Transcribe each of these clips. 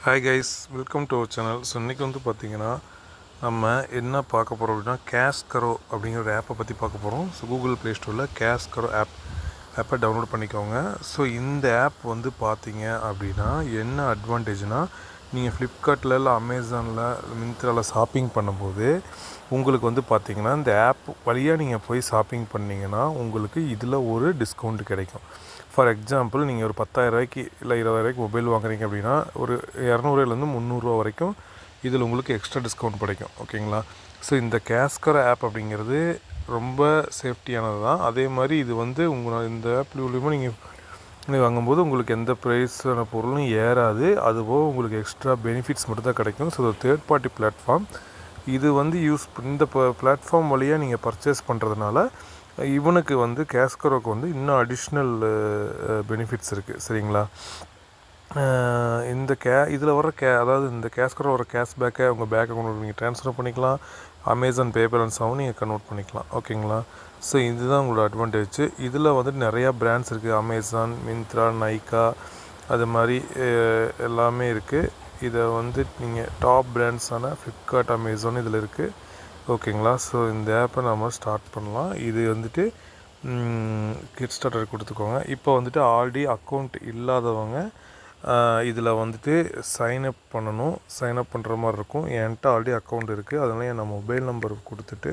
Hi guys, welcome to our channel. So இன்றைக்கி வந்து பார்த்திங்கன்னா நம்ம என்ன பார்க்க போகிறோம் அப்படின்னா கேஷ்கரோ அப்படிங்கிற ஒரு ஆப்பை பற்றி பார்க்க போகிறோம். ஸோ கூகுள் ப்ளே ஸ்டோரில் கேஷ்கரோ ஆப்பை டவுன்லோட் பண்ணிக்கோங்க. ஸோ இந்த ஆப் வந்து பார்த்திங்க அப்படின்னா என்ன அட்வான்டேஜ்னால், நீங்கள் ஃப்ளிப்கார்ட்டில் இல்லை அமேசானில் மிந்த்ராவில் ஷாப்பிங் பண்ணும்போது உங்களுக்கு வந்து பார்த்திங்கன்னா இந்த ஆப் வழியாக நீங்கள் போய் ஷாப்பிங் பண்ணிங்கன்னா உங்களுக்கு இதில் ஒரு டிஸ்கவுண்ட் கிடைக்கும். ஃபார் எக்ஸாம்பிள், நீங்கள் ஒரு 10,000 ரூபாய்க்கு இல்லை 20,000 ரூபாய்க்கு மொபைல் வாங்குறீங்க அப்படின்னா ஒரு 200 300 வரைக்கும் இதில் உங்களுக்கு எக்ஸ்ட்ரா டிஸ்கவுண்ட் கிடைக்கும். ஓகேங்களா? ஸோ இந்த கேஷ்கரோ ஆப் அப்படிங்கிறது ரொம்ப சேஃப்டியானது தான். அதே மாதிரி இது வந்து இந்த ஆப் மூலிமா நீங்கள் வாங்கும்போது உங்களுக்கு எந்த ப்ரைஸான பொருளும் ஏறாது. அதுபோக உங்களுக்கு எக்ஸ்ட்ரா பெனிஃபிட்ஸ் மட்டும் தான் கிடைக்கும். ஸோ தேர்ட் பார்ட்டி பிளாட்ஃபார்ம் இது வந்து இந்த பிளாட்ஃபார்ம் வழியாக நீங்கள் பர்ச்சேஸ் பண்ணுறதுனால இவனுக்கு வந்து கேஷ்கரோக்கு வந்து இன்னும் அடிஷ்னல் பெனிஃபிட்ஸ் இருக்குது. சரிங்களா? இந்த இதில் வர அதாவது இந்த கேஷ்கரோ வர கேஷ்பேக்கை உங்கள் பேங்க் அக்கௌண்ட் நீங்கள் ட்ரான்ஸ்ஃபர் பண்ணிக்கலாம். அமேசான் பே பேலன்ஸாகவும் நீங்கள் கன்வெர்ட் பண்ணிக்கலாம். ஓகேங்களா? ஸோ இதுதான் உங்களோட அட்வான்டேஜ். இதில் வந்துட்டு நிறையா பிராண்ட்ஸ் இருக்குது. அமேசான், மிந்த்ரா, நைக்கா, அது மாதிரி எல்லாமே இருக்குது. இதை வந்து நீங்கள் டாப் பிராண்ட்ஸான ஃப்ளிப்கார்ட், அமேசான் இதில் இருக்குது. ஓகேங்களா? ஸோ இந்த ஆப்பை நம்ம ஸ்டார்ட் பண்ணலாம். இது வந்துட்டு கிட் ஸ்டார்டர் கொடுத்துக்கோங்க. இப்போ வந்துட்டு ஆல்ரெடி அக்கௌண்ட் இல்லாதவங்க இதில் வந்துட்டு சைன்அப் பண்ணணும். சைன்அப் பண்ணுற மாதிரி இருக்கும். என்கிட்ட ஆல்ரெடி அக்கௌண்ட் இருக்குது. அதனால் என் மொபைல் நம்பர் கொடுத்துட்டு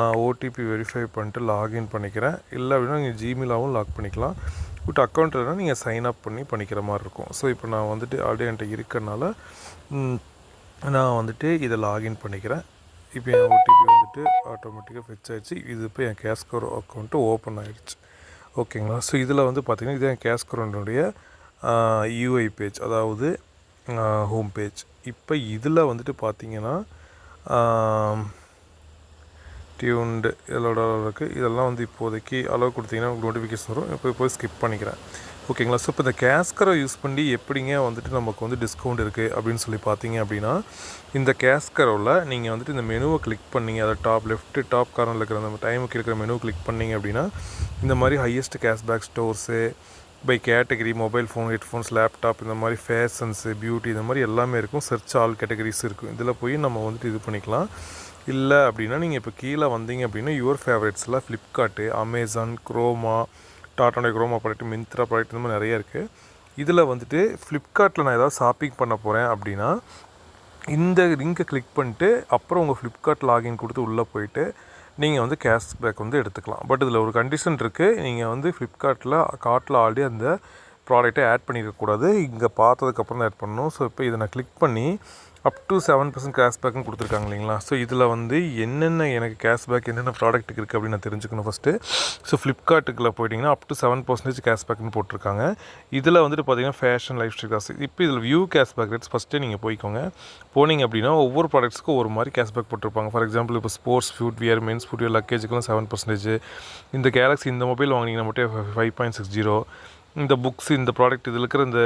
நான் ஓடிபி வெரிஃபை பண்ணிட்டு லாகின் பண்ணிக்கிறேன். இல்லை அப்படின்னா நீங்கள் ஜிமெயிலாகவும் லாக் பண்ணிக்கலாம். பட் அக்கௌண்ட் இல்லைனா நீங்கள் சைன்அப் பண்ணிக்கிற மாதிரி இருக்கும். ஸோ இப்போ நான் வந்துட்டு ஆல்ரெடி என்கிட்ட இருக்கிறனால நான் வந்துட்டு இதை லாகின் பண்ணிக்கிறேன். இப்போ என் ஓடிபி வந்துட்டு ஆட்டோமேட்டிக்காக ஃபெச் ஆகிடுச்சு. இது இப்போ என் கேஷ்கரோ அக்கௌண்ட்டு ஓப்பன் ஆகிடுச்சு. ஓகேங்களா? ஸோ இதில் வந்து பார்த்திங்கன்னா இது என் கேஷ்கரோனுடைய யூஐ பேஜ், அதாவது ஹோம் பேஜ். இப்போ இதில் வந்துட்டு பார்த்திங்கன்னா டியூன்டு இதோட இருக்குது. இதெல்லாம் வந்து இப்போதைக்கு அளவு கொடுத்தீங்கன்னா உங்களுக்கு நோட்டிஃபிகேஷன் வரும். இப்போ ஸ்கிப் பண்ணிக்கிறேன். ஓகேங்களா? ஸோ இப்போ இந்த கேஷ்கரோ யூஸ் பண்ணி எப்படிங்க வந்துட்டு நமக்கு வந்து டிஸ்கவுண்ட் இருக்குது அப்படின்னு சொல்லி பார்த்தீங்க அப்படின்னா, இந்த கேஷ்கரோவில் நீங்கள் வந்துட்டு இந்த மெனுவை கிளிக் பண்ணிங்க, அதை டாப் கார்னரில் இருக்கிற அந்த டைமுக்கு இருக்கிற மெனுவை கிளிக் பண்ணிங்க அப்படின்னா இந்த மாதிரி highest cashback stores by category, mobile phone, headphones, laptop, இந்த மாதிரி ஃபேஷன்ஸு, பியூட்டி, இந்த மாதிரி எல்லாமே இருக்கும். சர்ச் ஆல் கேட்டகரிஸ் இருக்கும். இதில் போய் நம்ம வந்துட்டு இது பண்ணிக்கலாம். இல்லை அப்படின்னா நீங்கள் இப்போ கீழே வந்தீங்க அப்படின்னா யுவர் ஃபேவரேட்ஸில் ஃப்ளிப்கார்ட்டு, அமேசான், குரோமா, டாட்டாடைய குரோமா ப்ராடக்ட், மிந்த்ரா ப்ராடக்ட், இந்த மாதிரி நிறைய இருக்குது. இதில் வந்துட்டு ஃப்ளிப்கார்ட்டில் நான் ஏதாவது ஷாப்பிங் பண்ண போகிறேன் அப்படின்னா இந்த லிங்கை கிளிக் பண்ணிட்டு அப்புறம் உங்கள் ஃப்ளிப்கார்ட் லாகின் கொடுத்து உள்ளே போயிட்டு நீங்கள் வந்து கேஷ்பேக் வந்து எடுத்துக்கலாம். பட் இதில் ஒரு கண்டிஷன் இருக்குது. நீங்கள் வந்து ஃப்ளிப்கார்ட்டில் கார்ட்டில் ஆல்ரெடி அந்த ப்ராடக்ட்டை ஆட் பண்ணியிருக்கக்கூடாது. இங்கே பார்த்ததுக்கப்புறம் தான் ஆட் பண்ணணும். ஸோ இப்போ இதை நான் கிளிக் பண்ணி அப் டு 7% கேஷ்பேக்குன்னு கொடுத்துருக்காங்க இல்லைங்களா? ஸோ இதில் வந்து என்னென்ன எனக்கு கேஷ்பேக் என்னென்ன ப்ராடக்ட்டுக்கு இருக்குது அப்படின்னு நான் தெரிஞ்சுக்கணும் ஃபஸ்ட்டு. ஸோ ஃப்ளிப்கார்ட்டுக்குள்ளே போயிட்டிங்கன்னா அப் டு 7% கேஷ்பேக்குன்னு போட்டிருக்காங்க. இதில் வந்துட்டு பார்த்தீங்கன்னா ஃபேஷன், லைஃப் ஸ்டைல் காசு. இப்போ இதில் வியூ கேஷ்பேக் ரேட்ஸ் ஃபஸ்ட்டே நீங்கள் போனீங்க அப்படின்னா ஒவ்வொரு ப்ராடக்ட்ஸ்க்கும் ஒரு மாதிரி கேஷ்பேக் போட்டிருப்பாங்க. ஃபார் எக்ஸாம்பிள், இப்போ ஸ்போர்ட்ஸ் ஃபுட்வியர், மென்ஸ் ஃபுட்வியர், லக்கேஜுக்கெல்லாம் 7%. இந்த கேலக்ஸி இந்த மொபைல் வாங்கினீங்கன்னா மட்டும் 5.60. இந்த புக்ஸ், இந்த ப்ராடக்ட் இதில் இருக்கிற இந்த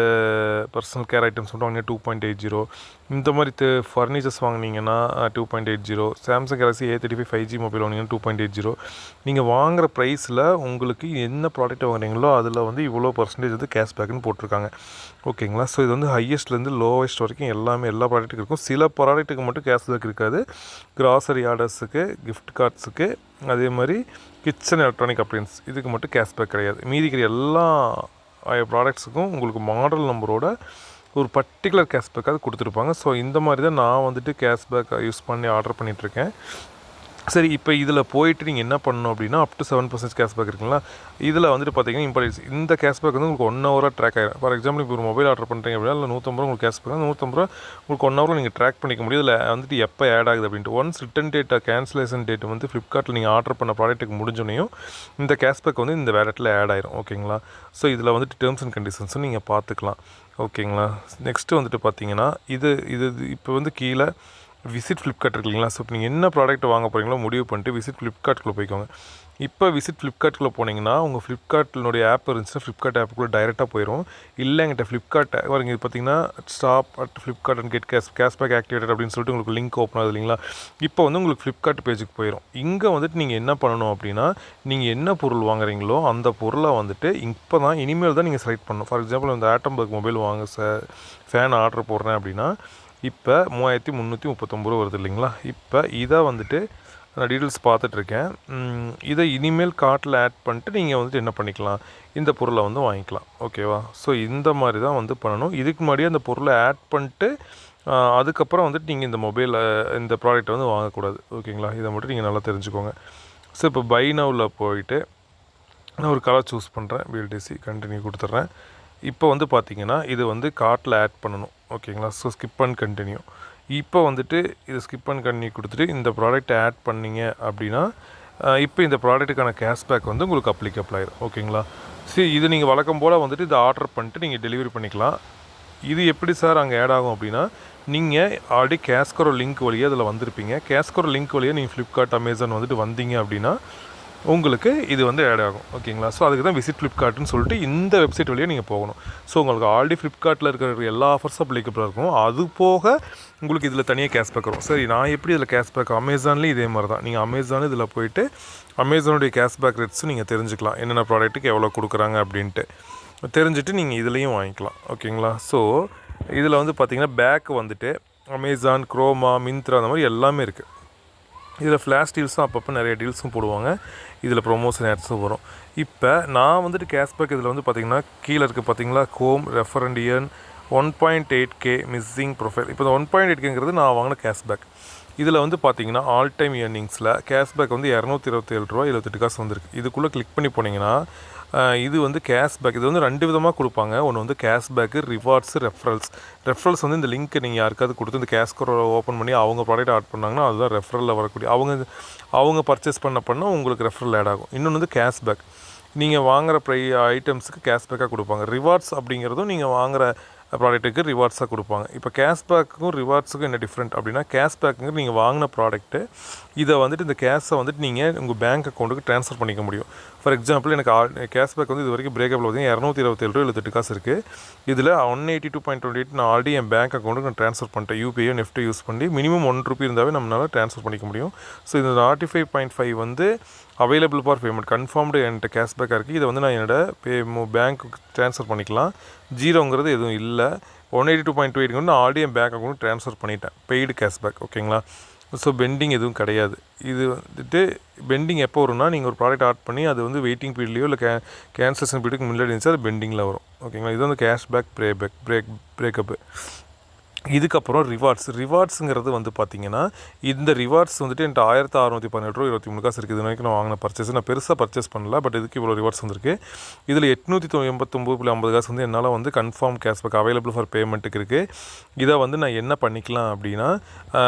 பர்சனல் கேர் ஐட்டம்ஸ் மட்டும் வாங்கினா 2.80. இந்த மாதிரி ஃபர்னிச்சர்ஸ் வாங்கினீங்கன்னா 2.80. Samsung Galaxy A35 5G mobile வாங்கினீங்கன்னா 2.80. நீங்கள் வாங்குகிற ப்ரைஸில் உங்களுக்கு என்ன ப்ராடக்ட் வாங்குறீங்களோ அதில் வந்து இவ்வளோ பர்சன்டேஜ் வந்து கேஷ்பேக்குன்னு போட்டிருக்காங்க. ஓகேங்களா? ஸோ இது வந்து ஹையஸ்ட்லேருந்து லோவஸ்ட் வரைக்கும் எல்லா ப்ராடக்ட்டுக்கும் இருக்கும். சில ப்ராடக்ட்டுக்கு மட்டும் கேஷ்பேக் இருக்காது. கிராசரி ஆர்டர்ஸுக்கு, கிஃப்ட் கார்ட்ஸுக்கு, அதே மாதிரி கிச்சன் எலக்ட்ரானிக் அப்ளையன்ஸ் இதுக்கு மட்டும் கேஷ்பேக் கிடையாது. மீதிக்கிற எல்லா ப்ராடக்ட்ஸுக்கும் உங்களுக்கு மாடல் நம்பரோட ஒரு பர்டிகுலர் கேஷ்பேக்காக கொடுத்துருப்பாங்க. ஸோ இந்த மாதிரி தான் நான் வந்துட்டு கேஷ்பேக் யூஸ் பண்ணி ஆர்டர் பண்ணிகிட்ருக்கேன். சரி, இப்போ இதில் போயிட்டு நீங்கள் என்ன பண்ணணும் அப்படின்னா அப் டு 7% கேஷ்பேக் இருக்குங்களா? இதில் வந்துட்டு பார்த்தீங்கன்னா இம்பார்ட்டன்ஸ் இந்த கேஷ்பேக் வந்து உங்களுக்கு 1 ஹவராக ட்ராக் ஆகிடும். ஃபார் எக்ஸாம்பிள், இப்போ ஒரு மொபைல் ஆர்டர் பண்ணுறீங்க அப்படின்னா இல்லை 150 உங்களுக்கு கேஷ்பேக், 150 உங்களுக்கு 1 ஹவரில் நீங்கள் ட்ராக் பண்ணிக்க முடியும். இதில் வந்துட்டு எப்போ ஆட் ஆகுது அப்படின்ட்டு once return data cancellation date வந்து ஃப்ளிப்கார்ட்டில் நீங்கள் ஆர்டர் பண்ண ப்ராடக்ட்டுக்கு முடிஞ்சோனையும் இந்த கேஷ்பேக் வந்து இந்த வேலெட்டில் ஆட் ஆயிரும். ஓகேங்களா? ஸோ இதில் வந்துட்டு டேர்ம்ஸ் அண்ட் கண்டிஷன்ஸும் நீங்கள் பார்த்துக்கலாம். ஓகேங்களா? நெக்ஸ்ட்டு வந்துட்டு பார்த்தீங்கன்னா இது இப்போ வந்து கீழே விசிட் ஃப்ளிப்கார்ட் இருக்குங்களா? ஸோ இப்போ நீங்கள் என்ன ப்ராடக்ட் வாங்க போகிறீங்களோ முடிவு பண்ணிட்டு விசிட் ஃப்ளிப்கார்ட்டுக்குள்ளே போய்க்கோங்க. இப்போ விசிட் ஃப்ளிப்கார்ட்டுக்குள்ளே போனீங்கன்னா உங்கள் ஃப்ளிப்கார்ட்டினுடைய ஆப் இருந்துச்சுன்னா ஃப்ளிப்கார்ட் ஆப்புக்குள்ளே டைரெக்டாக போயிடும். இல்லை என்கிட்ட ஃப்ளிப்கார்ட் பாருங்க இது பார்த்தீங்கன்னா stop at Flipkart and get cashback activated அப்படின்னு சொல்லிட்டு உங்களுக்கு லிங்க் ஓப்பன் ஆகுது இல்லைங்களா. இப்போ வந்து உங்களுக்கு ஃப்ளிப்கார்ட் பேஜுக்கு போயிடும். இங்கே வந்துட்டு நீங்கள் என்ன பண்ணணும் அப்படின்னா நீங்கள் என்ன பொருள் வாங்குறீங்களோ அந்த பொருளை வந்துட்டு இப்போ தான் இனிமேல் தான் நீங்கள் செலக்ட் பண்ணணும். ஃபார் எக்ஸாம்பிள் இந்த ஆட்டம்பர்க் மொபைல் வாங்க ஃபேன் ஆர்டர் போடுறேன் அப்படின்னா இப்போ 3339 ரூபா வருது இல்லைங்களா. இப்போ இதை வந்துட்டு நான் டீட்டெயில்ஸ் பார்த்துட்ருக்கேன். இதை இனிமேல் கார்ட்டில் ஆட் பண்ணிட்டு நீங்கள் வந்துட்டு என்ன பண்ணிக்கலாம், இந்த பொருளை வந்து வாங்கிக்கலாம். ஓகேவா. ஸோ இந்த மாதிரி தான் வந்து பண்ணணும். இதுக்கு முன்னாடியே அந்த பொருளை ஆட் பண்ணிட்டு அதுக்கப்புறம் வந்துட்டு நீங்கள் இந்த மொபைலில் இந்த ப்ராடக்ட்டை வந்து வாங்கக்கூடாது. ஓகேங்களா. இதை மட்டும் நீங்கள் நல்லா தெரிஞ்சுக்கோங்க. ஸோ இப்போ பை நவ்வில் போயிட்டு நான் ஒரு கலர் சூஸ் பண்ணுறேன். பிஎல்டிசி கண்டினியூ கொடுத்துட்றேன். இப்போ வந்து பார்த்தீங்கன்னா இது வந்து கார்ட்டில் ஆட் பண்ணணும். ஓகேங்களா. So skip and continue. இப்போ வந்துட்டு இது ஸ்கிப் அண்ட் கண்டினியூ கொடுத்துட்டு இந்த ப்ராடக்ட்டை ஆட் பண்ணிங்க அப்படின்னா இப்போ இந்த ப்ராடக்ட்டுக்கான கேஷ்பேக் வந்து உங்களுக்கு அப்ளிகபிள் ஆயிடும். ஓகேங்களா. சரி, இது நீங்கள் வழக்கம் போல் வந்துட்டு இதை ஆர்டர் பண்ணிட்டு நீங்கள் டெலிவரி பண்ணிக்கலாம். இது எப்படி சார் அங்கே ஆட் ஆகும் அப்படின்னா நீங்கள் ஆல்ரெடி கேஷ்கரோ லிங்க் வழியாக அதில் வந்திருப்பீங்க. கேஷ்கரோ லிங்க் வழியாக நீங்கள் ஃப்ளிப்கார்ட் அமேசான் வந்துட்டு வந்தீங்க அப்படின்னா உங்களுக்கு இது வந்து ஆட் ஆகும். ஓகேங்களா. ஸோ அதுக்கு தான் விசிட் ஃப்ளிப்கார்ட்னு சொல்லிட்டு இந்த வெப்சைட் வழியாக நீங்கள் போகணும். ஸோ உங்களுக்கு ஆல்ரெடி ஃப்ளிப்கார்ட்டில் இருக்கிற எல்லா ஆஃபர்ஸும் அப்ளிகபிளாக இருக்கும். அது போக உங்களுக்கு இதில் தனியாக கேஷ்பேக் வரும். சரி, நான் எப்படி இதில் கேஷ்பேக் அமேசான்லேயும் இதே மாதிரி தான். நீங்கள் அமேசான் இதில் போயிட்டு அமேசானுடைய கேஷ்பேக் ரேட்ஸும் நீங்கள் தெரிஞ்சுக்கலாம். என்னென்ன ப்ராடக்ட்டுக்கு எவ்வளோ கொடுக்குறாங்க அப்படின்ட்டு தெரிஞ்சுட்டு நீங்கள் இதுலேயும் வாங்கிக்கலாம். ஓகேங்களா. ஸோ இதில் வந்து பார்த்திங்கன்னா பேக் வந்துட்டு அமேசான், குரோமா, மிந்த்ரா அந்த மாதிரி எல்லாமே இருக்குது. இதில் ஃப்ளாஷ் டீல்ஸும் அப்பப்போ நிறைய டீல்ஸும் போடுவாங்க. இதில் ப்ரொமோஷன் ஆட்ஸும் வரும். இப்போ நான் வந்துட்டு கேஷ்பேக் இதில் வந்து பார்த்திங்கன்னா கீழே இருக்குது பார்த்தீங்களா, home referent earn 1.8K missing profile. இப்போ இந்த 1.8Kங்கிறது நான் வாங்கின கேஷ்பேக். இதில் வந்து பார்த்திங்கன்னா ஆல் டைம் இயர்னிங்ஸில் கேஷ்பேக் வந்து 227 ரூபா 78 காசு வந்திருக்கு. இதுக்குள்ளே கிளிக் பண்ணி போனீங்கன்னா இது வந்து கேஷ்பேக். இது வந்து 2 விதமாக கொடுப்பாங்க. ஒன்று வந்து கேஷ்பேக்கு, ரிவார்ட்ஸு, ரெஃபரல்ஸ் வந்து இந்த லிங்க் நீங்கள் யாருக்காவது கொடுத்து இந்த கேஷ்கரோ ஓப்பன் பண்ணி அவங்க ப்ராடக்ட் ஆட் பண்ணாங்கன்னா அதுதான் ரெஃபரலில் வரக்கூடிய அவங்க பர்ச்சேஸ் பண்ண உங்களுக்கு ரெஃபரல் ஆட் ஆகும். இன்னொன்று வந்து கேஷ்பேக். நீங்கள் வாங்குகிற ஐட்டம்ஸுக்கு கேஷ்பேக்காக கொடுப்பாங்க. ரிவார்ட்ஸ் அப்படிங்கிறதும் நீங்கள் வாங்குகிற ப்ராடக்ட்டுக்கு ரிவார்ட்ஸாக கொடுப்பாங்க. இப்போ கேஷ்பேக்குக்கும் ரிவார்ட்ஸுக்கும் என்ன டிஃப்ரெண்ட் அப்படின்னா கேஷ்பேக்குங்கிறது நீங்கள் வாங்கின ப்ராடக்ட்டு இதை வந்துட்டு இந்த கேஷை வந்துட்டு நீங்கள் உங்கள் பேங்க் அக்கௌண்ட்டுக்கு ட்ரான்ஸ்ஃபர் பண்ணிக்க முடியும். ஃபார் எக்ஸாம்பிள் எனக்கு கேஷ்பேக் வந்து இது வரைக்கும் பிரேக்கப்பில் பார்த்தீங்கன்னா 227 ரூபா 78 காசு இருக்குது. இதில் 182.28 நான் ஆல்ரெடி என் பேங்க் அக்கௌண்ட்டுக்கு நான் ட்ரான்ஸ்ஃபர் பண்ணிட்டேன். யூபிஐ நெஃப்ட்டை யூஸ் பண்ணி மினிமம் 1 ரூபி இருந்தாவே நம்மளால் ட்ரான்ஸ்ஃபர் பண்ணிக்க முடியும். ஸோ இந்த 45.5 வந்து அவைலபிள் ஃபார் பேமெண்ட் கன்ஃபார்ம்டு என்கிட்ட கேஷ்பேக்காக இருக்குது. இதை வந்து நான் என்னோடய பேங்க்குக்கு ட்ரான்ஸ்ஃபர் பண்ணிக்கலாம். ஜீரோங்கிறது எதுவும் இல்லை. 182.28 நான் ஆல்ரெடி என் பேங்க் அக்கௌண்ட் ட்ரான்ஸ்ஃபர் பண்ணிட்டேன். Paid cashback. ஓகேங்களா. ஸோ பெண்டிங் எதுவும் கிடையாது. இது வந்துட்டு பெண்டிங் எப்போ வரும்னா நீங்கள் ஒரு ப்ராடக்ட் ஆட் பண்ணி அது வந்து வெயிட்டிங் பீரியட்லையோ இல்லை கேன்சலேஷன் பீரியடுக்கு முன்னாடி இருந்துச்சு அது பெண்டிங்கில் வரும். ஓகேங்களா. இது வந்து கேஷ்பேக் பிரேக்கப்பு. இதுக்கப்புறம் ரிவார்ட்ஸுங்கிறது வந்து பார்த்திங்கன்னா இந்த ரிவார்ட்ஸ் வந்துட்டு என்கிட்ட 1617 ரூபா 23 காசு இருக்குது. இது வரைக்கும் நான் வாங்கின பர்ச்சேஸ் நான் பெருசாக பர்ச்சேஸ் பண்ணல. பட் இதுக்கு இவ்வளோ ரிவார்ட்ஸ் வந்துருக்கு. இதில் 889.50 காசு வந்து என்னால் வந்து கன்ஃபார்ம் கேஷ்பேக் அவைலபிள் ஃபார் பேமெண்ட்டுக்கு இருக்குது. இதை வந்து நான் என்ன பண்ணிக்கலாம் அப்படின்னா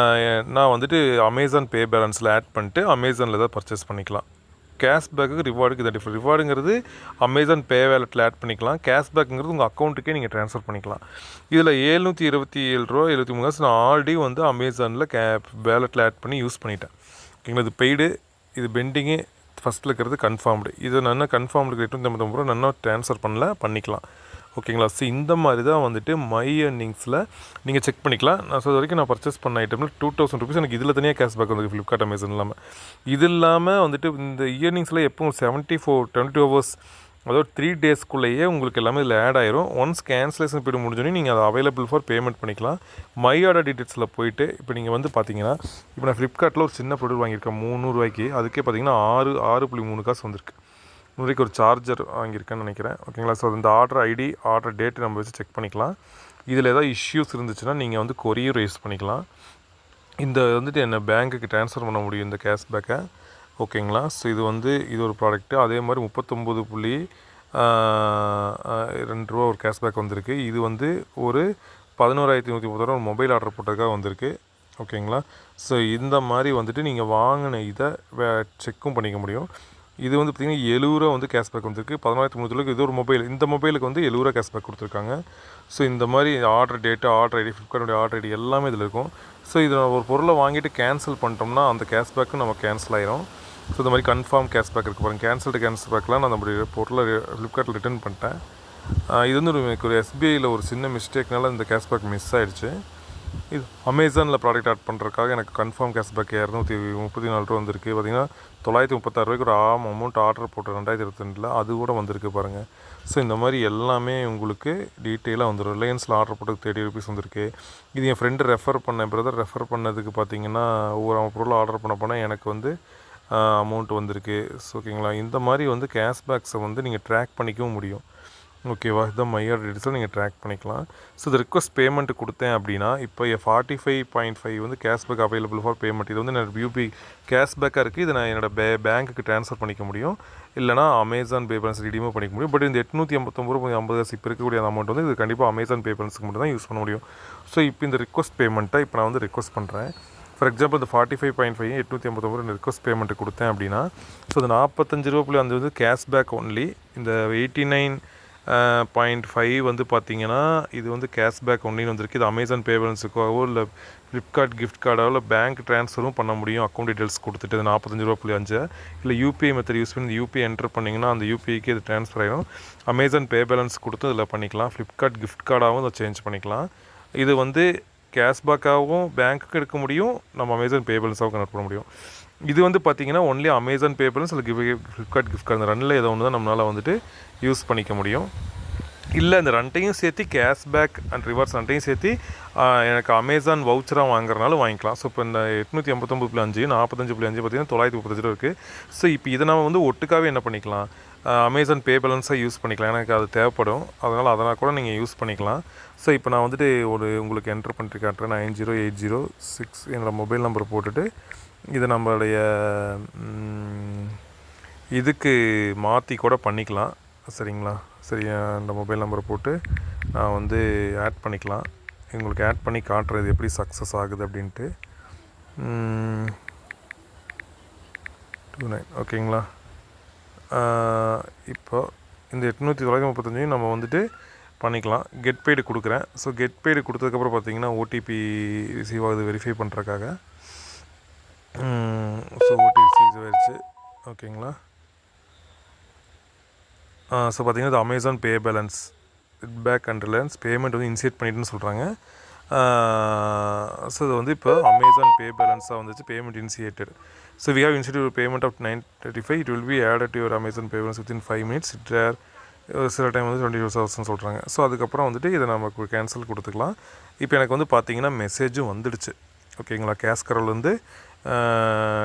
நான் வந்துட்டு அமேசான் பே பேலன்ஸில் ஆட் பண்ணிட்டு அமேசானில் தான் பர்ச்சேஸ் பண்ணிக்கலாம். கேஷ்பேக்கு ரிவார்டுக்கு இதை டிஃப்ரெண்ட். ரிவார்டுங்கிறது அமேசான் பே வேலெட்டில் ஆட் பண்ணிக்கலாம். கேஷ்பேக்குங்கிறது உங்கள் அக்கௌண்ட்டுக்கே நீங்கள் ட்ரான்ஸ்ஃபர் பண்ணிக்கலாம். இதில் 727 ரூபா 73 காசு நான் ஆல்ரெடி வந்து அமேசானில் வேலெட்டில் ஆட் பண்ணி யூஸ் பண்ணிட்டேன். ஓகேங்களா. இது பெய்டு, இது பெண்டிங்கு, ஃபஸ்ட்டில் இருக்கிறது கன்ஃபார்ம்டு. இதை நான் கன்ஃபார்ம்டு 859 ரூபா நான் ட்ரான்ஸ்ஃபர் பண்ணிக்கலாம். ஓகேங்களா. ஸோ இந்த மாதிரி தான் வந்துட்டு மை ஏர்னிங்ஸில் நீங்கள் செக் பண்ணிக்கலாம். நான் சொல்ல வரைக்கும் நான் பர்ச்சேஸ் பண்ண ஐட்டமில் 2000 ருபீஸ் எனக்கு இதில் தனியாக கேஷ்பேக் வந்து ஃப்ளிப்கார்ட் அமேசான் இல்லாமல். இது இல்லாமல் வந்துட்டு இந்த இயர்னிங்ஸில் எப்போ 22 ஹவர்ஸ் அதாவது 3 டேஸ்க்குள்ளேயே உங்களுக்கு எல்லாமே இதில் ஆட் ஆயிரும். ஒன்ஸ் கேன்சலேஷன் பீரியட் முடிஞ்சோடனே நீங்கள் அதை அவைலபிள் ஃபார் பேமெண்ட் பண்ணிக்கலாம். மை ஆர்டர் டீட்டெயில்ஸில் போயிட்டு இப்போ நீங்கள் வந்து பார்த்தீங்கன்னா இப்போ நான் ஃப்ளிப்கார்ட்டில் ஒரு சின்ன ப்ராடக்ட் வாங்கியிருக்கேன் 300 ரூபாய்க்கு. அதுக்கே பார்த்தீங்கன்னா 6.3 காசு வந்திருக்கு. முறைக்கு ஒரு சார்ஜர் வாங்கியிருக்கேன்னு நினைக்கிறேன். ஓகேங்களா. ஸோ இந்த ஆர்டர் ஐடி ஆர்டர் டேட்டு நம்ம வச்சு செக் பண்ணிக்கலாம். இதில் ஏதாவது இஷ்யூஸ் இருந்துச்சுன்னா நீங்கள் வந்து கொரியர் ரைஸ் பண்ணிக்கலாம். இந்த வந்துட்டு என்ன பேங்க்குக்கு ட்ரான்ஸ்ஃபர் பண்ண முடியும் இந்த கேஷ்பேக்கை. ஓகேங்களா. ஸோ இது ஒரு ப்ராடக்ட்டு. அதே மாதிரி 39.2 ரூபா ஒரு கேஷ்பேக் வந்திருக்கு. இது வந்து ஒரு 11,130 ரூபா மொபைல் ஆர்டர் போட்டதுக்காக வந்திருக்கு. ஓகேங்களா. ஸோ இந்த மாதிரி வந்துட்டு நீங்கள் வாங்கின இதை செக்கும் பண்ணிக்க முடியும். இது வந்து பார்த்திங்கன்னா 70 ரூபா வந்து கேஷ்பேக் வந்திருக்கு. 14,300 இது ஒரு மொபைல். இந்த மொபைலுக்கு வந்து 70 ரூபா கேஷ்பேக் கொடுத்துருக்காங்க. ஸோ இந்த மாதிரி ஆர்டர் டேட்டு ஆர்டர் ஐடி ஃப்ளிப்கார்ட்டுடைய ஆர்டர் ஐடி எல்லாமே இதில் இருக்கும். ஸோ இதில் ஒரு பொருளை வாங்கிட்டு கேன்சல் பண்ணிட்டோம்னா அந்த கேஷ்பேக்கும் நம்ம கேன்சல் ஆயிரும். ஸோ இந்த மாதிரி கன்ஃபார்ம் கேஷ்பேக் இருக்குது பாருங்கள். கேஷ்பேக்லாம் நான் நம்மளுடைய பொருளை ஃப்ளிப்கார்ட்டில் ரிட்டர்ன் பண்ணிட்டேன். இது வந்து எனக்கு ஒரு எஸ்பிஐயில் ஒரு சின்ன மிஸ்டேக்னால இந்த கேஷ்பேக் மிஸ் ஆகிடுச்சு. இது அமேசானில் ப்ராடக்ட் ஆட் பண்ணுறதுக்காக எனக்கு கன்ஃபார்ம் கேஷ்பேக் 234 ரூபா வந்திருக்கு. பார்த்திங்கன்னா 936 ரூபாய்க்கு ஒரு அமௌண்ட் ஆர்டர் போட்டு 2022 அது கூட வந்திருக்கு பாருங்கள். ஸோ இந்த மாதிரி எல்லாமே உங்களுக்கு டீட்டெயிலாக வந்துடும். ரிலையன்ஸில் ஆர்டர் போட்டு 30 ருபீஸ் வந்திருக்கு. இது என் ஃப்ரெண்டு ரெஃபர் ரெஃபர் பண்ணதுக்கு பார்த்திங்கன்னா ஒவ்வொரு பொருள் ஆர்டர் பண்ண போனால் எனக்கு வந்து அமௌண்ட் வந்திருக்கு. ஸோ ஓகேங்களா, இந்த மாதிரி வந்து கேஷ்பேக்ஸை வந்து நீங்கள் ட்ராக் பண்ணிக்கவும் முடியும். ஓகேவா, இதுதான் மையார் டீட்டெயில்ஸை நீங்கள் ட்ராக் பண்ணிக்கலாம். ஸோ இது ரிக்வஸ்ட் பேமெண்ட் கொடுத்தேன் அப்படின்னா இப்போ 45.5 வந்து கேஷ்பேக் அவைலபிள் ஃபார் பேமெண்ட். இது வந்து என்னோடய யூபி கேஷ்பேக்காக இருக்குது. இதை நான் என்னோடய பேங்க்குக்கு ட்ரான்ஸ்ஃபர் பண்ணிக்க முடியும், இல்லைனா அமேசான் பே பேலன்ஸ் ரிடீமும் பண்ணிக்க முடியும். பட் இந்த 889.50 இப்போ இருக்கக்கூடிய அந்த அமௌண்ட் வந்து இது கண்டிப்பாக அமேசான் பே பேலன்ஸுக்கு மட்டும் தான் யூஸ் பண்ண முடியும். ஸோ இப்போ இந்த ரிக்வஸ்ட் பேமெண்ட்டை இப்போ நான் வந்து ரிக்வஸ்ட் பண்ணுறேன். ஃபார் எக்ஸாம்பிள் இந்த 45.5 859 ரிக்வஸ்ட் பேமெண்ட்டு கொடுத்தேன் அப்படின்னா ஸோ இந்த 45 ரூபா அந்த வந்து கேஷ்பேக் ஒன்லி. இந்த 89.5 வந்து பார்த்திங்கன்னா இது வந்து கேஷ்பேக் ஒன்லின்னு வந்திருக்கு. இது அமேசான் பே பேலன்ஸுக்காகவோ இல்லை ஃப்ளிப்கார்ட் கிஃப்ட் கார்டாவோ இல்லை பேங்க் ட்ரான்ஸ்ஃபரும் பண்ண முடியும். அக்கௌண்ட் டீட்டெயில்ஸ் கொடுத்துட்டு 45 ரூபா இல்லை யூபிஐ மெத்தட் யூஸ் பண்ணி யூபிஐ என்டர் பண்ணிங்கன்னா அந்த யூபிஐக்கு இது ட்ரான்ஸ்ஃபர் ஆகிடும். அமேசான் பே பேலன்ஸ் கொடுத்து இதில் பண்ணிக்கலாம். ஃப்ளிப்கார்ட் கிஃப்ட் கார்டாகவும் இதை சேஞ்ச் பண்ணிக்கலாம். இது வந்து கேஷ்பேக்காகவும் பேங்க்குக்கு எடுக்க முடியும், நம்ம அமேசான் பே பேலன்ஸாகவும் கனெக்ட் பண்ண முடியும். இது வந்து பார்த்திங்கன்னா ஒன்லி அமேசான் பே பேலன்ஸ் இல்லை ஃப்ளிப்கார்ட் கிஃப்ட் கார்டு, இந்த ரெண்டில் ஏதோ ஒன்று தான் நம்மளால் வந்துட்டு யூஸ் பண்ணிக்க முடியும். இல்லை இந்த ரெண்டையும் சேர்த்து கேஷ்பேக் அண்ட் ரிவார்ட்ஸ் ரெண்டையும் சேர்த்து எனக்கு அமேசான் வவுச்சராக வாங்குறனாலும் வாங்கிக்கலாம். ஸோ இப்போ இந்த 889.5 45.5 பார்த்திங்கன்னா 935 ரூபா இருக்குது. ஸோ இப்போ இதை நம்ம வந்து ஒட்டுக்காகவே என்ன பண்ணிக்கலாம், அமேசான் பே பேலன்ஸாக யூஸ் பண்ணிக்கலாம். எனக்கு அது தேவைப்படும், அதனால் கூட நீங்கள் யூஸ் பண்ணிக்கலாம். ஸோ இப்போ நான் வந்துட்டு உங்களுக்கு என்ட்ரு பண்ணிட்டு காட்டுறேன். 908006 என்னோடய மொபைல் நம்பர் போட்டுட்டு இதை நம்மளுடைய இதுக்கு மாற்றி கூட பண்ணிக்கலாம். சரிங்களா, சரி, அந்த மொபைல் நம்பரை போட்டு நான் வந்து ஆட் பண்ணிக்கலாம். உங்களுக்கு ஆட் பண்ணி காட்டுறது எப்படி சக்ஸஸ் ஆகுது அப்படின்ட்டு. 29 ஓகேங்களா. இப்போ இந்த 835 நம்ம வந்துட்டு பண்ணிக்கலாம். கெட் பெய்டு கொடுக்குறேன். ஸோ கெட் பெய்டு கொடுத்ததுக்கப்புறம் பார்த்தீங்கன்னா ஓடிபி ரிசீவ் ஆகுது வெரிஃபை பண்ணுறக்காக. ஸோ ஓடிபி ரிசீவ் ஆயிடுச்சு. ஓகேங்களா. ஸோ பார்த்திங்கன்னா இது Amazon pay balance back and Reliance payment வந்து இனிஷியேட் பண்ணிட்டுன்னு சொல்கிறாங்க. ஸோ இது வந்து இப்போ அமேசான் பே பேலன்ஸாக வந்துச்சு, payment initiated. So we have initiate payment of 935. It will be added to your Amazon pay balance within 5 minutes. சில டைம் வந்து 24 hours சொல்கிறாங்க. So அதுக்கப்புறம் வந்துட்டு இதை நமக்கு கேன்சல் கொடுத்துக்கலாம். இப்போ எனக்கு வந்து பார்த்திங்கன்னா மெசேஜும் வந்துடுச்சு. ஓகேங்களா, கேஷ்கரோலேருந்து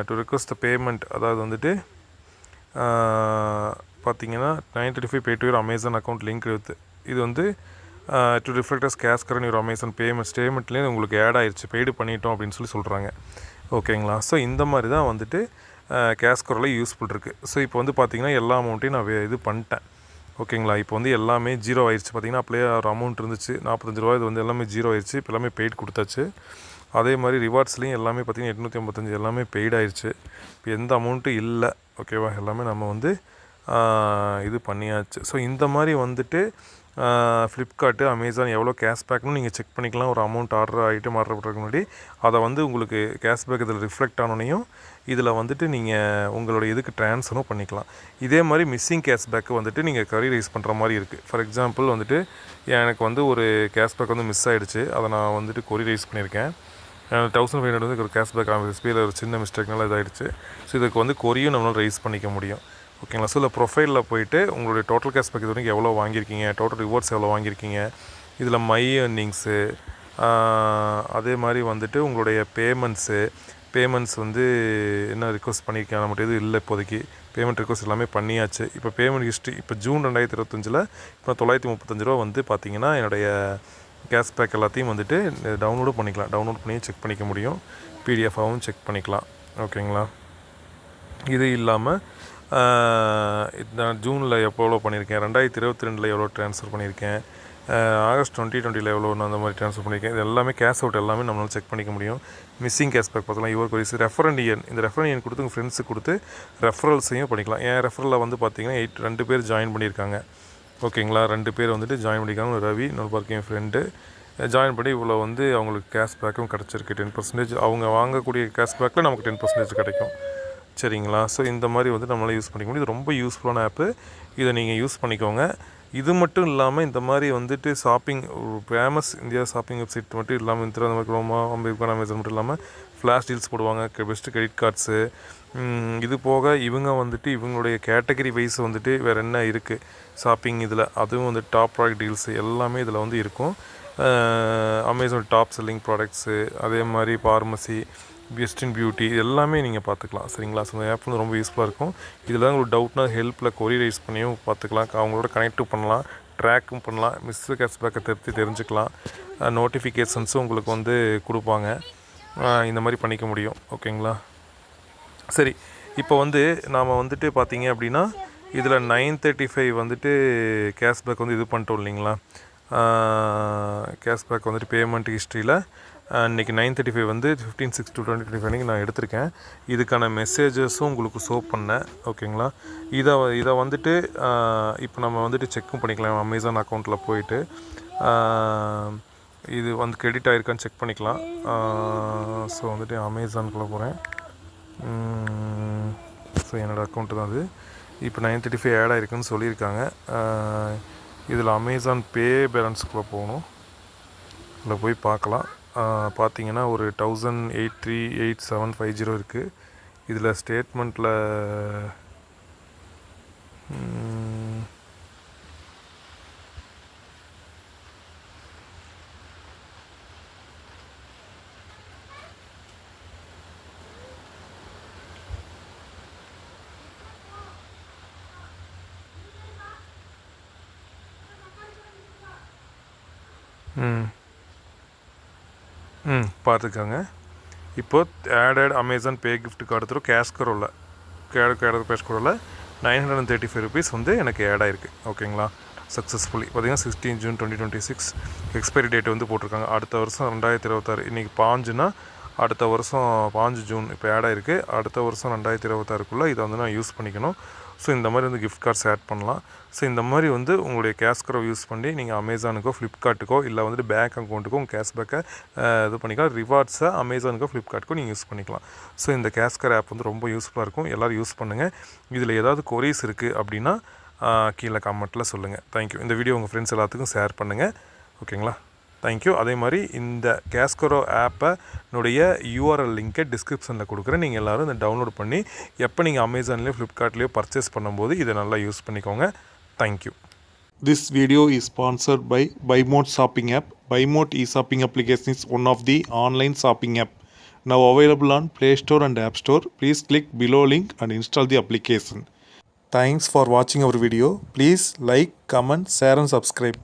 டு ரிக்வஸ்ட் த பேமெண்ட், அதாவது வந்துட்டு பார்த்திங்கன்னா 935 பே to your Amazon account link with இது வந்து டு ரிஃப்ளெக்டஸ் கேஷ்கரன் யுவர் அமேசான் பேமெண்ட் ஸ்டேட்மெண்ட்லேயே உங்களுக்கு ஆட் ஆயிடுச்சு, பெய்டு பண்ணிட்டோம் அப்படின்னு சொல்கிறாங்க. ஓகேங்களா. ஸோ இந்த மாதிரி தான் வந்துட்டு கேஷ்கரோவில் யூஸ்ஃபுல் இருக்குது. ஸோ இப்போ வந்து பார்த்திங்கன்னா எல்லா அமௌண்ட்டையும் நான் இது பண்ணிட்டேன். ஓகேங்களா. இப்போ வந்து எல்லாமே ஜீரோ ஆயிடுச்சு. பார்த்திங்கன்னா அப்படியே ஒரு அமௌண்ட் இருந்துச்சு 45 ரூபா, இது வந்து எல்லாமே ஜீரோ ஆயிடுச்சு. இப்போ எல்லாமே பெய்டு கொடுத்தாச்சு. அதே மாதிரி ரிவார்ட்ஸ்லேயும் எல்லாமே பார்த்திங்கன்னா 885 எல்லாமே பெய்டு ஆயிடுச்சு. இப்போ எந்த அமௌண்ட்டும் இல்லை. ஓகேவா, எல்லாமே நம்ம வந்து இது பண்ணியாச்சு. ஸோ இந்த மாதிரி வந்துட்டு ஃப்ளிப்கார்ட்டு அமேசான் எவ்வளோ கேஷ்பேக்னு நீங்கள் செக் பண்ணிக்கலாம். ஒரு அமௌண்ட் ஐட்டம் ஆர்டர் பண்ணுறதுக்கு முன்னாடி அதை வந்து உங்களுக்கு கேஷ்பேக் இதில் ரிஃப்ளெக்ட் ஆனோனையும் இதில் வந்துட்டு நீங்கள் உங்களோட இதுக்கு ட்ரான்ஸ்ஃபரும் பண்ணிக்கலாம். இதே மாதிரி மிஸ்ஸிங் கேஷ்பேக்கு வந்துட்டு நீங்கள் கரி ரைஸ் பண்ணுற மாதிரி இருக்குது. ஃபார் எக்ஸாம்பிள் வந்துட்டு எனக்கு வந்து ஒரு கேஷ்பேக் வந்து மிஸ் ஆகிடுச்சு, அதை நான் வந்துட்டு கொரி ரைஸ் பண்ணியிருக்கேன். 1500 வந்து ஒரு கேஷ்பேக் எஸ்பிஐயில் ஒரு சின்ன மிஸ்டேக்னால இதாகிடுச்சு. ஸோ இதுக்கு வந்து கொரியும் நம்மளால் ரைஸ் பண்ணிக்க முடியும். ஓகேங்களா. ஸோ இல்லை ப்ரொஃபைலில் போய்ட்டு உங்களுடைய டோட்டல் கேஷ்பேக் இது வரைக்கும் எவ்வளோ வாங்கியிருக்கீங்க, டோட்டல் ரிவார்ட்ஸ் எவ்வளோ வாங்கியிருக்கீங்க, இதில் மை ஏர்னிங்ஸு, அதே மாதிரி வந்துட்டு உங்களுடைய பேமெண்ட்ஸ் வந்து என்ன ரிக்வஸ்ட் பண்ணியிருக்கேன் நம்மகிட்ட எதுவும் இல்லை இப்போதைக்கு. பேமெண்ட் ரிக்வஸ்ட் எல்லாமே பண்ணியாச்சு. இப்போ பேமெண்ட் ஹிஸ்ட்ரி இப்போ ஜூன் 2025 இப்போ 935 ரூபா வந்து பார்த்திங்கன்னா என்னுடைய கேஷ்பேக் எல்லாத்தையும் வந்துட்டு டவுன்லோடும் பண்ணிக்கலாம். டவுன்லோட் பண்ணி செக் பண்ணிக்க முடியும். பிடிஎஃபாகவும் செக் பண்ணிக்கலாம். ஓகேங்களா. இது இல்லாமல் நான் ஜூனில் எவ்வளோ பண்ணியிருக்கேன், 2022 எவ்வளோ ட்ரான்ஸ்ஃபர் பண்ணியிருக்கேன், ஆகஸ்ட் 2020 எவ்வளோ நான் அந்த மாதிரி ட்ரான்ஸ்ஃபர் பண்ணியிருக்கேன். இது எல்லாமே கேஷ் அவுட் எல்லாமே நம்மளால் செக் பண்ணிக்க முடியும். மிஸ்ஸிங் கேஷ்பேக் பார்த்தலாம், யுவர் கொரிஸ், ரெஃபரண்ட் எண், இந்த ரெஃபரண்ட் எண் கொடுத்து உங்கள் ஃப்ரெண்ட்ஸுக்கு கொடுத்து ரெஃபரல்ஸையும் பண்ணிக்கலாம். என் ரெஃபரலில் வந்து பார்த்திங்கன்னா 2 பேர் ஜாயின் பண்ணியிருக்காங்க. ஓகேங்களா. 2 பேர் வந்துட்டு ஜாயின் பண்ணியிருக்காங்க. ரவி இன்னொரு என் ஃப்ரெண்டு ஜாயின் பண்ணி இவ்வளோ வந்து அவங்களுக்கு கேஷ்பேக்கும் கிடச்சிருக்கு. 10% அவங்க வாங்கக்கூடிய கேஷ்பேக்கில் நமக்கு 10% கிடைக்கும். சரிங்களா. ஸோ இந்த மாதிரி வந்து நம்மளால் யூஸ் பண்ணிக்க முடியும். இது ரொம்ப யூஸ்ஃபுல்லான ஆப்பு, இதை நீங்கள் யூஸ் பண்ணிக்கோங்க. இது மட்டும் இல்லாமல் இந்த மாதிரி வந்துட்டு shopping famous India shopping website மட்டும் இல்லாமல் இந்த மாதிரி குரோமா, அமேசான் மட்டும் இல்லாமல் ஃப்ளாஷ் டீல்ஸ் போடுவாங்க, பெஸ்ட்டு கிரெடிட் கார்ட்ஸு. இது போக இவங்க வந்துட்டு இவங்களுடைய கேட்டகரி வைஸ் வந்துட்டு வேறு என்ன இருக்குது ஷாப்பிங் இதில், அதுவும் வந்து டாப் ப்ராடக்ட் டீல்ஸு எல்லாமே இதில் வந்து இருக்கும். அமேசான் டாப் செல்லிங் ப்ராடக்ட்ஸு, அதே மாதிரி ஃபார்மசி, பெஸ்ட் பியூட்டி, இது எல்லாமே நீங்கள் பார்த்துக்கலாம். சரிங்களா. ஸோ இந்த ஆப் வந்து ரொம்ப யூஸ்ஃபுல்லாக இருக்கும். இதில் தான் உங்களுக்கு டவுட்னா ஹெல்ப்பில் கொரி ரைஸ் பண்ணியும் பார்த்துக்கலாம், அவங்களோட கனெக்டும் பண்ணலாம், ட்ராக்கும் பண்ணலாம், கேஷ்பேக்கை தெரிஞ்சுக்கலாம், நோட்டிஃபிகேஷன்ஸும் உங்களுக்கு வந்து கொடுப்பாங்க. இந்த மாதிரி பண்ணிக்க முடியும். ஓகேங்களா. சரி, இப்போ வந்து நாம் வந்துட்டு பார்த்தீங்க அப்படின்னா இதில் 935 வந்துட்டு கேஷ்பேக் வந்து இது பண்ணிட்டோம் இல்லைங்களா. கேஷ்பேக் வந்துட்டு பேமெண்ட் ஹிஸ்ட்ரியில் இன்றைக்கி 935 வந்து 15/6/2025 நான் எடுத்திருக்கேன். இதுக்கான மெசேஜஸும் உங்களுக்கு ஷோ பண்ணேன். ஓகேங்களா. இதை வந்துட்டு இப்போ நம்ம வந்துட்டு செக்கும் பண்ணிக்கலாம். அமேசான் அக்கௌண்ட்டில் போயிட்டு இது வந்து கிரெடிட் ஆகிருக்கான்னு செக் பண்ணிக்கலாம். ஸோ வந்துட்டு அமேசானுக்குள்ளே போகிறேன். ஸோ என்னோடய அக்கௌண்ட்டு தான் அது. இப்போ 935 ஆட் ஆகிருக்குன்னு சொல்லியிருக்காங்க. இதில் அமேசான் பே பேலன்ஸுக்குள்ளே போகணும். இதில் போய் பார்க்கலாம். பார்த்தீங்கன்னா ஒரு 10838750 இருக்குது. இதில் ஸ்டேட்மெண்ட்டில் பார்த்துக்கோங்க. இப்போ ஆடட் அமேசான் பே கிஃப்ட் கார்டு த்ரூ கேஷ்கரோவில் கேஷ்கரோவில் 935 ருபீஸ் வந்து எனக்கு ஆட் ஆகிருக்கு. ஓகேங்களா. சக்ஸஸ்ஃபுல்லி பார்த்தீங்கன்னா 16 ஜூன் 2026 எக்ஸ்பைரி டேட் வந்து போட்டிருக்காங்க. அடுத்த வருஷம் 2026. இன்றைக்கி 5னா அடுத்த வருஷம் 5 ஜூன் இப்போ ஆட் ஆகிருக்கு. அடுத்த வருஷம் 2026 இதை வந்து நான் யூஸ் பண்ணிக்கணும். ஸோ இந்த மாதிரி வந்து கிஃப்ட் கார்ட்ஸ் ஆட் பண்ணலாம். ஸோ இந்த மாதிரி வந்து உங்களுடைய கேஷ்கரோ யூஸ் பண்ணி நீங்கள் அமேசானுக்கோ ஃப்ளிப்கார்ட்டுக்கோ இல்லை வந்துட்டு பேங்க் அக்கௌண்ட்டுக்கோ உங்கள் கேஷ்பேக்கை இது பண்ணிக்கலாம். ரிவார்ட்ஸை அமேசானுக்கோ ஃப்ளிப்கார்ட்டுக்கோ நீங்கள் யூஸ் பண்ணிக்கலாம். ஸோ இந்த கேஷ்கர் ஆப் வந்து ரொம்ப யூஸ்ஃபுல்லாக இருக்கும். எல்லோரும் யூஸ் பண்ணுங்கள். இதில் ஏதாவது கொரீஸ் இருக்குது அப்படின்னா கீழே கமெண்ட்டில் சொல்லுங்கள். தேங்க்யூ. இந்த வீடியோ உங்கள் ஃப்ரெண்ட்ஸ் எல்லாத்துக்கும் ஷேர் பண்ணுங்கள். ஓகேங்களா. தேங்க்யூ. அதே மாதிரி இந்த கேஷ்கரோ ஆப்பனுடைய யூஆர்எல் லிங்க்கை டிஸ்கிரிப்ஷனில் கொடுக்குறேன். நீங்கள் எல்லோரும் இதை டவுன்லோட் பண்ணி எப்போ நீங்கள் அமேசான்லேயோ ஃப்ளிப்கார்ட்லேயோ பர்ச்சேஸ் பண்ணும்போது இதை நல்லா யூஸ் பண்ணிக்கோங்க. Thank you. This video is sponsored by BuyMote shopping app. BuyMote e-shopping application is one of the online shopping app now available on Play Store and App Store. Please click below link and install the application. Thanks for watching our video. Please like, comment, share and subscribe.